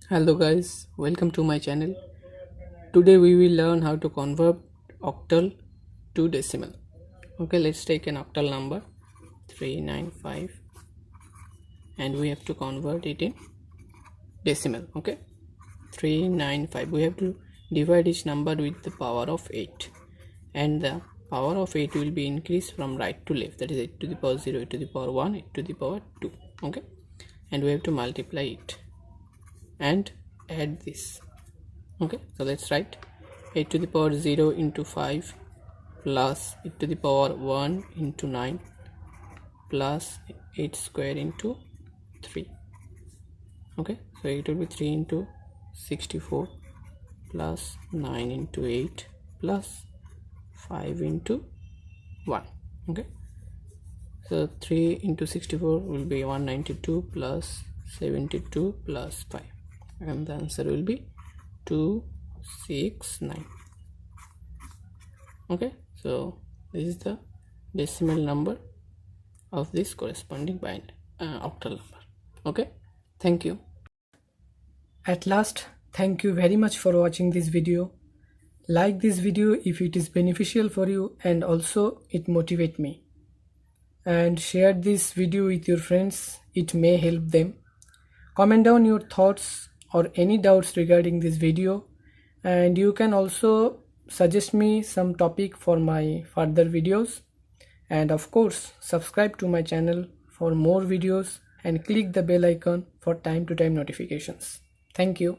Hello guys, welcome to my channel. Today we will learn how to convert octal to decimal. Okay, let's take an octal number 395 and we have to convert it in decimal. Okay, 395. We have to divide each number with the power of 8 and the power of 8 will be increased from right to left, that is 8 to the power 0, 8 to the power 1, 8 to the power 2. Okay, and we have to multiply it and add this. Okay, so let's write 8 to the power 0 into 5 plus 8 to the power 1 into 9 plus 8 square into 3. Okay, so it will be 3 into 64 plus 9 into 8 plus 5 into 1. Okay, so 3 into 64 will be 192 plus 72 plus 5, and the answer will be 269. Okay, so this is the decimal number of this corresponding octal number. Okay, thank you. At last, thank you very much for watching this video. Like this video if it is beneficial for you and also it motivate me. And share this video with your friends, it may help them. Comment down your thoughts or any doubts regarding this video, and you can also suggest me some topic for my further videos. And of course, subscribe to my channel for more videos and click the bell icon for time to time notifications. Thank you.